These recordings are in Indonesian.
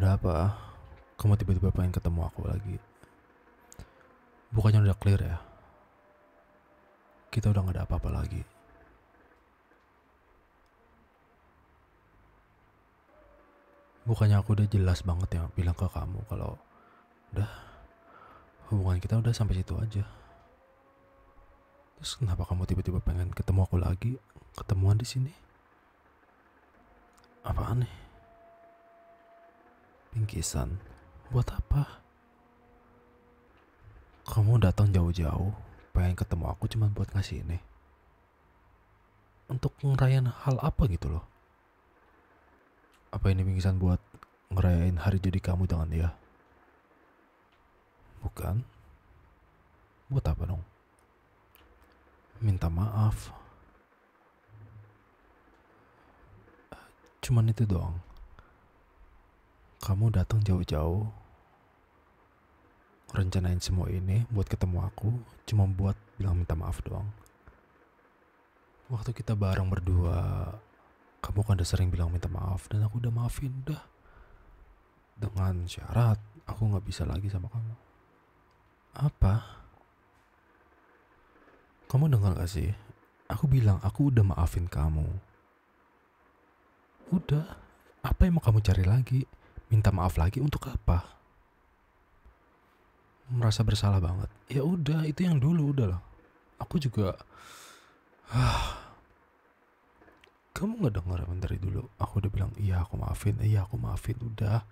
Ada apa? Kamu tiba-tiba pengen ketemu aku lagi. Bukannya udah clear ya? Kita udah gak ada apa-apa lagi. Bukannya aku udah jelas banget ya bilang ke kamu kalau udah, hubungan kita udah sampai situ aja. Terus kenapa kamu tiba-tiba pengen ketemu aku lagi? Ketemuan di sini? Apaan nih? Bingkisan? Buat apa? Kamu datang jauh-jauh pengen ketemu aku cuma buat ngasih ini. Untuk ngerayain hal apa gitu loh? Apa ini bingkisan buat ngerayain hari jadi kamu dengan dia? Bukan? Buat apa dong? Minta maaf. Cuman itu doang. Kamu datang jauh-jauh rencanain semua ini buat ketemu aku cuma buat bilang minta maaf doang. Waktu kita bareng berdua, kamu kan udah sering bilang minta maaf dan aku udah maafin dah. Dengan syarat aku gak bisa lagi sama kamu. Apa? Kamu dengar gak sih? Aku bilang aku udah maafin kamu. Udah, apa yang mau kamu cari lagi? Minta maaf lagi untuk apa? Merasa bersalah banget. Ya udah, itu yang dulu udah lah. Aku juga kamu gak dengar dari dulu. Aku udah bilang iya aku maafin. Udah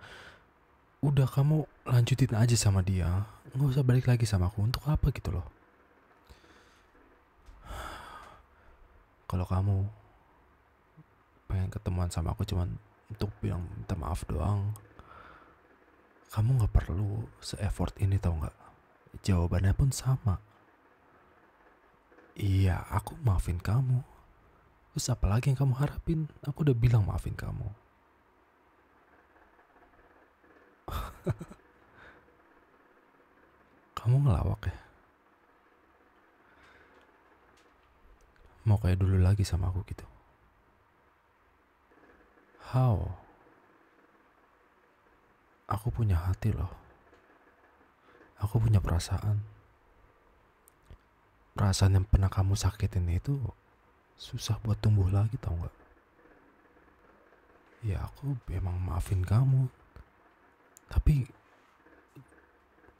kamu lanjutin aja sama dia. Gak usah balik lagi sama aku. Untuk apa gitu loh. Kalau kamu pengen ketemuan sama aku cuman untuk bilang minta maaf doang, kamu gak perlu se-effort ini tau gak. Jawabannya pun sama. Iya aku maafin kamu. Terus apa lagi yang kamu harapin? Aku udah bilang maafin kamu. Kamu ngelawak ya? Mau kayak dulu lagi sama aku gitu? How? Aku punya hati loh. Aku punya perasaan. Perasaan yang pernah kamu sakitin itu susah buat tumbuh lagi tau gak? Ya aku emang maafin kamu. Tapi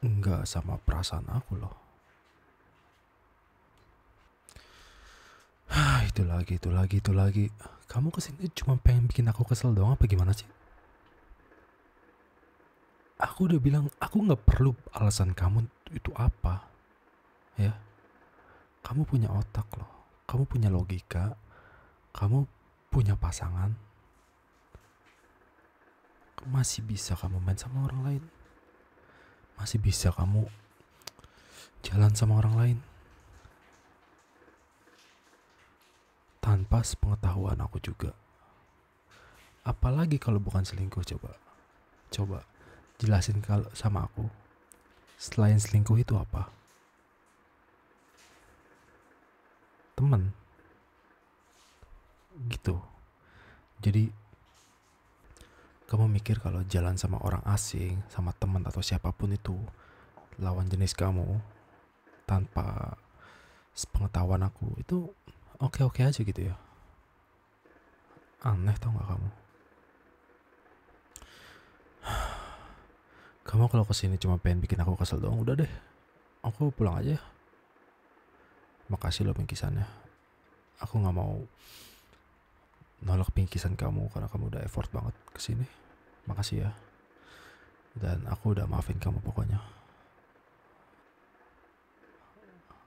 gak sama perasaan aku loh. Itu lagi. Kamu kesini cuma pengen bikin aku kesel doang apa gimana sih? Aku udah bilang aku gak perlu alasan kamu itu apa. Ya, kamu punya otak loh. Kamu punya logika. Kamu punya pasangan. Masih bisa kamu main sama orang lain. Masih bisa kamu jalan sama orang lain. Tanpa sepengetahuan aku juga. Apalagi kalau bukan selingkuh. Coba jelasin kalau sama aku. Selain selingkuh itu apa? Teman. Gitu. Jadi kamu mikir kalau jalan sama orang asing, sama teman atau siapapun itu lawan jenis kamu tanpa sepengetahuan aku itu oke-oke aja gitu ya. Aneh tau gak kamu? Kamu kalau kesini cuma pengen bikin aku kesel doang, udah deh. Aku pulang aja. Makasih loh bingkisannya. Aku gak mau nolak bingkisan kamu karena kamu udah effort banget kesini. Makasih ya. Dan aku udah maafin kamu pokoknya.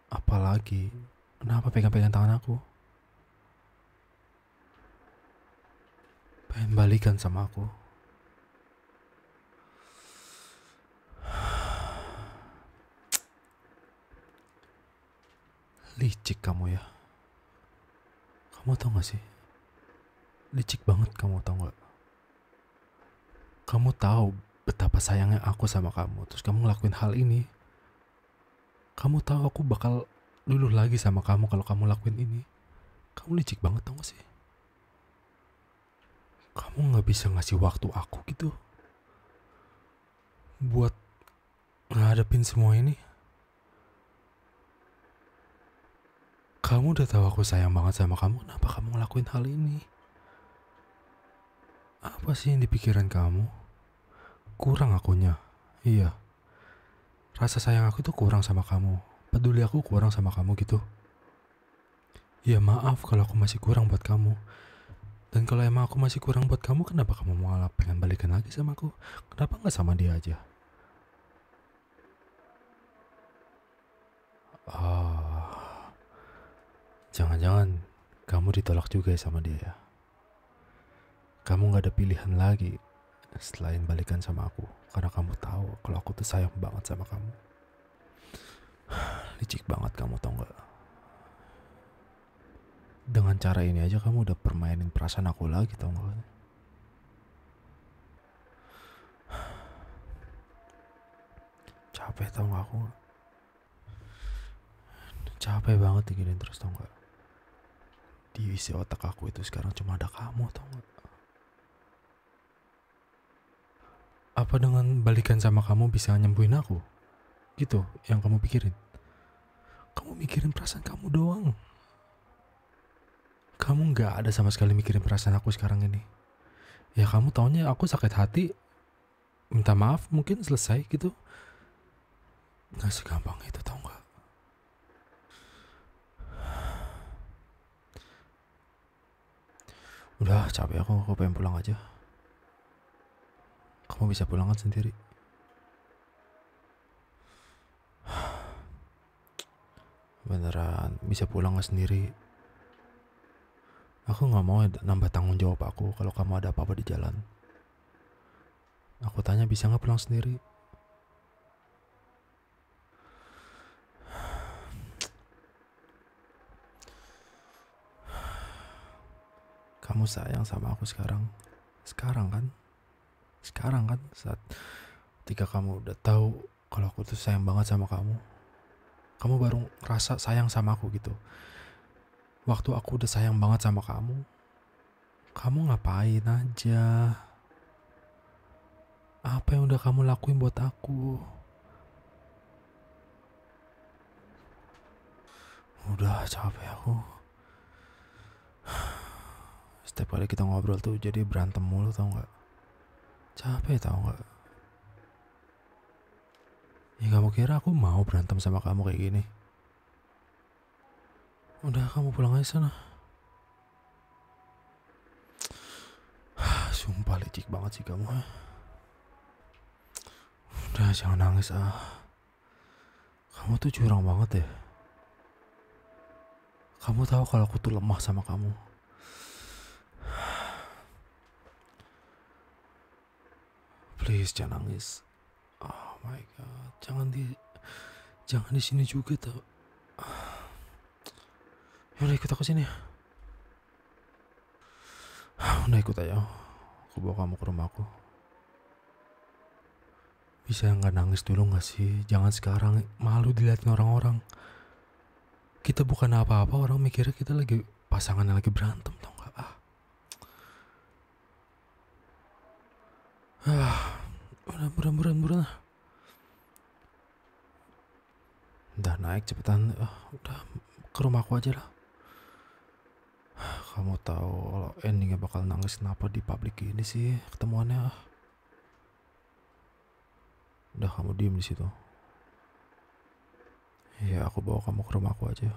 Apalagi? Kenapa pegang-pegang tangan aku? Pengen balikan sama aku. Licik kamu ya. Kamu tau gak sih? Licik banget kamu tau gak? Kamu tahu betapa sayangnya aku sama kamu. Terus kamu ngelakuin hal ini. Kamu tahu aku bakal luluh lagi sama kamu kalau kamu lakuin ini. Kamu licik banget tau gak sih? Kamu gak bisa ngasih waktu aku gitu. buat ngadepin semua ini. Kamu udah tahu aku sayang banget sama kamu, kenapa kamu ngelakuin hal ini? Apa sih yang di pikiran kamu? Kurang akunya. Iya, rasa sayang aku tuh kurang sama kamu. Peduli aku kurang sama kamu gitu. Ya maaf kalau aku masih kurang buat kamu. Dan kalau emang aku masih kurang buat kamu, kenapa kamu malah pengen balikan lagi sama aku? Kenapa nggak sama dia aja? Oh, jangan-jangan kamu ditolak juga ya sama dia ya? Kamu gak ada pilihan lagi selain balikan sama aku. Karena kamu tahu kalau aku tuh sayang banget sama kamu. Licik banget kamu, tau gak? Dengan cara ini aja kamu udah permainin perasaan aku lagi, tau gak? Capek tau gak aku? Capek banget diginin terus, tau gak? Di isi otak aku itu sekarang cuma ada kamu, tau gak? Apa dengan balikan sama kamu bisa nyembuhin aku? Gitu yang kamu pikirin? Kamu mikirin perasaan kamu doang. Kamu gak ada sama sekali mikirin perasaan aku sekarang ini. Ya kamu taunya aku sakit hati, minta maaf mungkin selesai gitu. Gak segampang itu, tau gak? Udah capek aku pengen pulang aja. Kamu bisa pulang kan sendiri? Beneran bisa pulang gak sendiri? Aku gak mau nambah tanggung jawab aku kalau kamu ada apa-apa di jalan. Aku tanya bisa gak pulang sendiri? Kamu sayang sama aku sekarang? Sekarang kan? Saat ketika kamu udah tahu kalau aku tuh sayang banget sama kamu. Kamu baru ngerasa sayang sama aku gitu. Waktu aku udah sayang banget sama kamu, kamu ngapain aja? Apa yang udah kamu lakuin buat aku? Udah capek aku. Setiap kali kita ngobrol tuh jadi berantem mulu, tau gak? Capek tau gak? Ya kamu kira aku mau berantem sama kamu kayak gini? Udah kamu pulang aja sana. Sumpah licik banget sih kamu. Udah jangan nangis Kamu tuh curang banget ya. Kamu tahu kalau aku tuh lemah sama kamu. Please jangan nangis. Oh my god, jangan di sini juga tau. Yaudah ikut aku sini. Udah ikut aja. Aku bawa kamu ke rumahku. Bisa nggak nangis dulu nggak sih? Jangan sekarang, malu dilihatin orang-orang. Kita bukan apa-apa, orang mikirnya kita lagi pasangan yang lagi berantem, tau nggak? Udah buruan. Udah naik cepetan. Udah ke rumahku aja lah. Kamu tahu kalau endingnya bakal nangis kenapa di publik ini sih ketemuannya? Udah kamu diem di situ. Ya aku bawa kamu ke rumahku aja.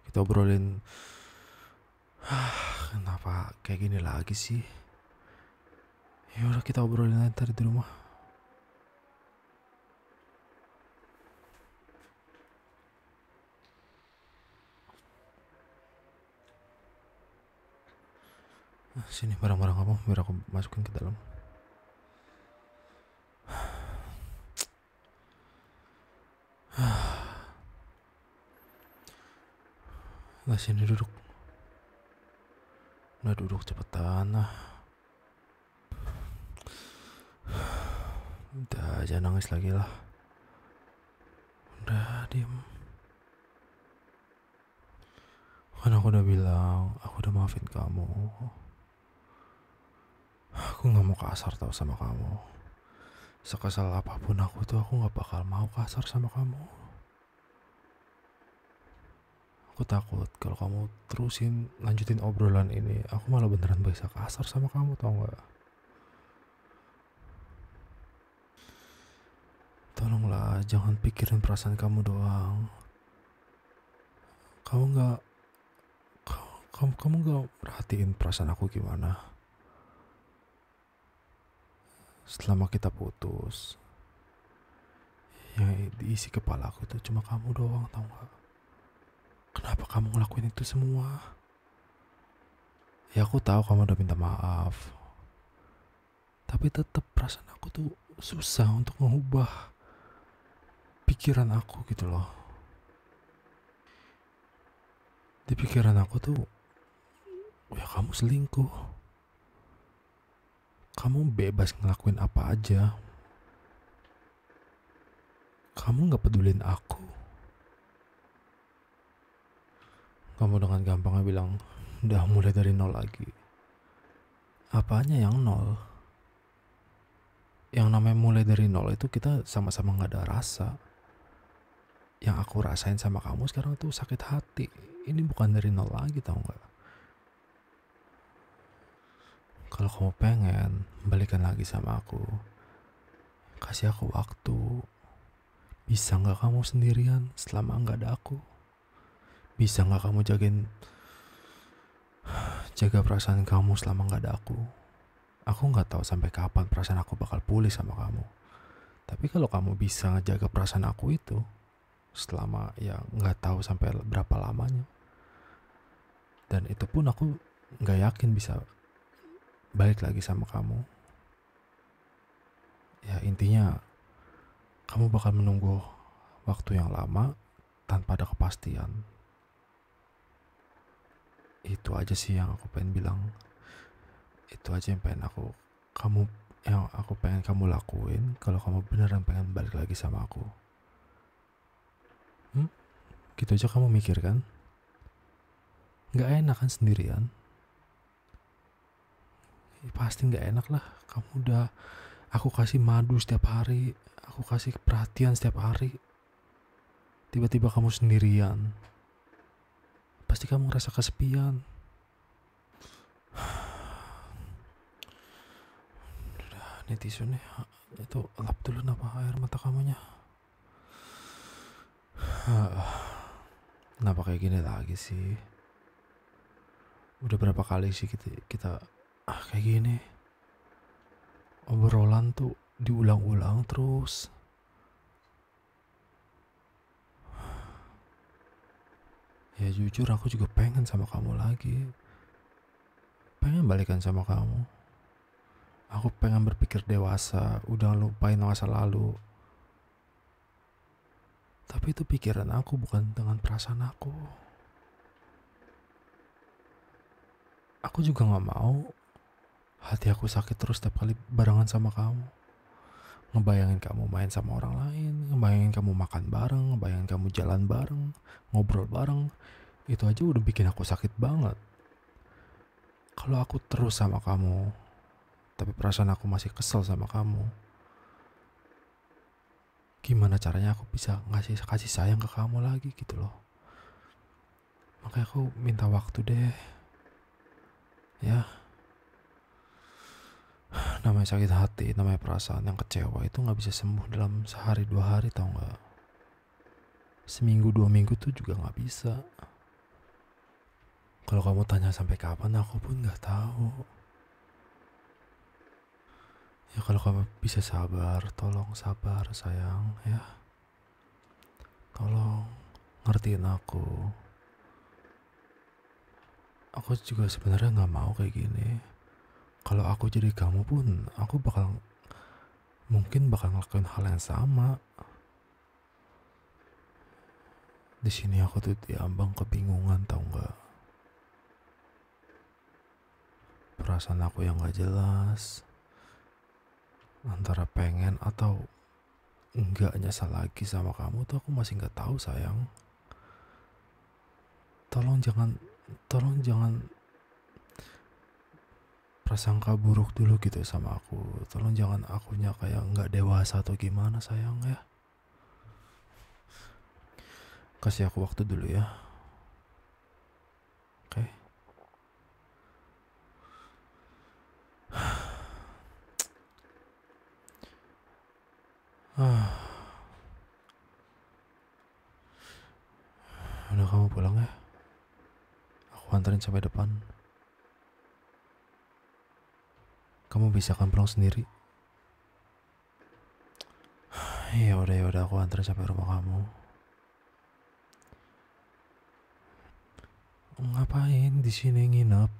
Kita obrolin. Kenapa kayak gini lagi sih? Ya udah kita obrolin nanti di rumah. Sini barang-barang kamu biar aku masukin ke dalam. Nah sini duduk. Udah duduk cepetan lah. Udah jangan nangis lagi lah. Udah diem. Kan aku udah bilang aku udah maafin kamu. Aku gak mau kasar tau sama kamu. Sekesal apapun aku gak bakal mau kasar sama kamu. Aku takut kalau kamu terusin lanjutin obrolan ini, aku malah beneran bisa kasar sama kamu, tau gak? Tolonglah, jangan pikirin perasaan kamu doang. Kamu gak kamu gak perhatiin perasaan aku gimana selama kita putus. Yang diisi kepala aku tuh cuma kamu doang, tau gak? Kenapa kamu ngelakuin itu semua? Ya aku tahu kamu udah minta maaf, tapi tetap perasaan aku tuh susah untuk mengubah pikiran aku gitu loh. Di pikiran aku tuh, ya kamu selingkuh. Kamu bebas ngelakuin apa aja. Kamu gak pedulin aku. Kamu dengan gampangnya bilang, udah mulai dari nol lagi. Apanya yang nol? Yang namanya mulai dari nol itu kita sama-sama gak ada rasa. Yang aku rasain sama kamu sekarang tuh sakit hati. Ini bukan dari nol lagi, tau gak? Kalau kamu pengen balikan lagi sama aku, kasih aku waktu. Bisa gak kamu sendirian selama gak ada aku? Bisa gak kamu jaga perasaan kamu selama gak ada aku? Aku gak tahu sampai kapan perasaan aku bakal pulih sama kamu. Tapi kalau kamu bisa ngejaga perasaan aku itu selama ya gak tahu sampai berapa lamanya, dan itu pun aku gak yakin bisa balik lagi sama kamu. Ya intinya kamu bakal menunggu waktu yang lama tanpa ada kepastian. Itu aja sih yang aku pengen bilang. Itu aja yang aku pengen kamu lakuin kalau kamu beneran pengen balik lagi sama aku. Gitu aja kamu mikir kan? Gak enak kan sendirian? Ya, pasti gak enak lah. Kamu udah aku kasih madu setiap hari, aku kasih perhatian setiap hari. Tiba-tiba kamu sendirian. Pasti kamu ngerasa kesepian. Udah, ini tisu nih. Itu lap dulu apa air mata kamunya. Kenapa kayak gini lagi sih? Udah berapa kali sih kita kayak gini? Obrolan tuh diulang-ulang terus. Ya jujur aku juga pengen sama kamu lagi. Pengen balikan sama kamu. Aku pengen berpikir dewasa, udah lupain masa lalu. Tapi itu pikiran aku, bukan dengan perasaan aku. Aku juga gak mau hati aku sakit terus setiap kali barengan sama kamu. Ngebayangin kamu main sama orang lain, ngebayangin kamu makan bareng, ngebayangin kamu jalan bareng, ngobrol bareng. Itu aja udah bikin aku sakit banget. Kalau aku terus sama kamu, tapi perasaan aku masih kesel sama kamu, gimana caranya aku bisa kasih sayang ke kamu lagi gitu loh. Makanya aku minta waktu deh. Ya, namanya sakit hati, namanya perasaan yang kecewa itu gak bisa sembuh dalam sehari 2 hari, tau gak? Seminggu 2 minggu tuh juga gak bisa. Kalau kamu tanya sampai kapan, aku pun gak tahu. Ya kalau kamu bisa sabar, tolong sabar sayang ya. Tolong ngertiin aku. Aku juga sebenarnya gak mau kayak gini. Kalau aku jadi kamu pun, aku mungkin bakal ngelakuin hal yang sama. Di sini aku tuh diambang kebingungan, tau gak? Perasaan aku yang gak jelas, antara pengen atau enggak nyesal lagi sama kamu tuh aku masih gak tahu sayang. Tolong jangan prasangka buruk dulu gitu sama aku. Tolong jangan akunya kayak nggak dewasa atau gimana sayang ya. Kasih aku waktu dulu ya. Oke. Udah kamu pulang ya. Aku anterin sampai depan. Kamu bisa kan pulang sendiri? Ya udah aku anterin sampai rumah kamu. Ngapain di sini nginep?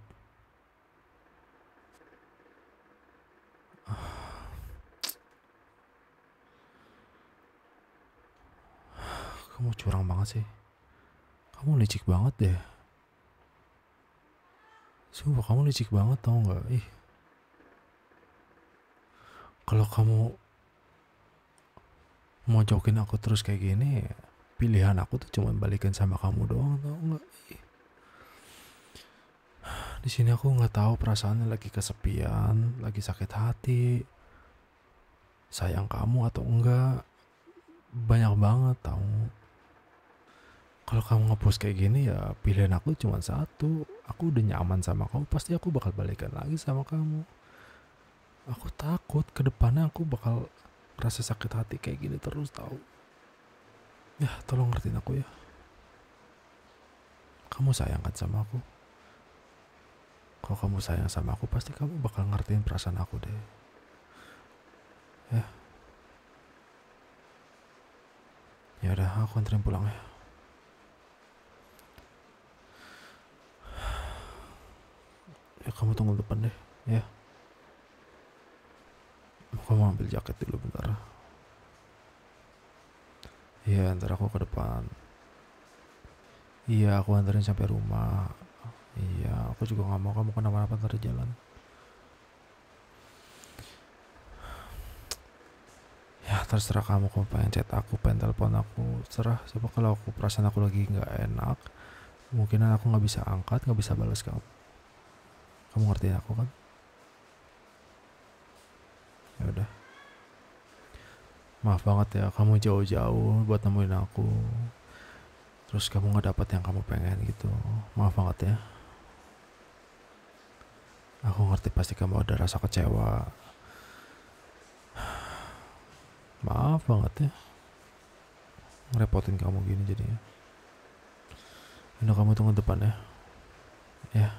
Kamu curang banget sih. Kamu licik banget deh. Sumpah kamu licik banget tau gak? Ih. Kalau kamu mau jokin aku terus kayak gini, pilihan aku tuh cuma balikan sama kamu doang tau gak? Ih. Di sini aku nggak tahu perasaannya lagi kesepian, lagi sakit hati, sayang kamu atau enggak, banyak banget tahu. Kalau kamu ngepost kayak gini ya pilihan aku cuma satu. Aku udah nyaman sama kamu, pasti aku bakal balikan lagi sama kamu. Aku takut ke depannya aku bakal rasa sakit hati kayak gini terus tahu. Ya tolong ngertiin aku ya. Kamu sayang kan sama aku? Kalau kamu sayang sama aku pasti kamu bakal ngertiin perasaan aku deh. Ya. Ya udah aku anterin pulang ya. Ya kamu tunggu depan deh, ya. Kamu ambil jaket dulu bentar. Iya, ntar aku ke depan. Iya, aku anterin sampai rumah. Iya, aku juga gak mau kamu kenapa-napa ntar di jalan. Ya, terserah kamu pengen chat aku, pengen telepon aku. Terserah, siapa kalau aku perasaan aku lagi gak enak. Mungkinan aku gak bisa angkat, gak bisa balas kamu. Kamu ngertiin aku kan? Ya udah. Maaf banget ya, kamu jauh-jauh buat nemuin aku. Terus kamu gak dapet yang kamu pengen gitu. Maaf banget ya. Aku ngerti pasti kamu ada rasa kecewa. Maaf banget ya. Ngerepotin kamu gini jadinya. Udah kamu tunggu depan ya. Ya.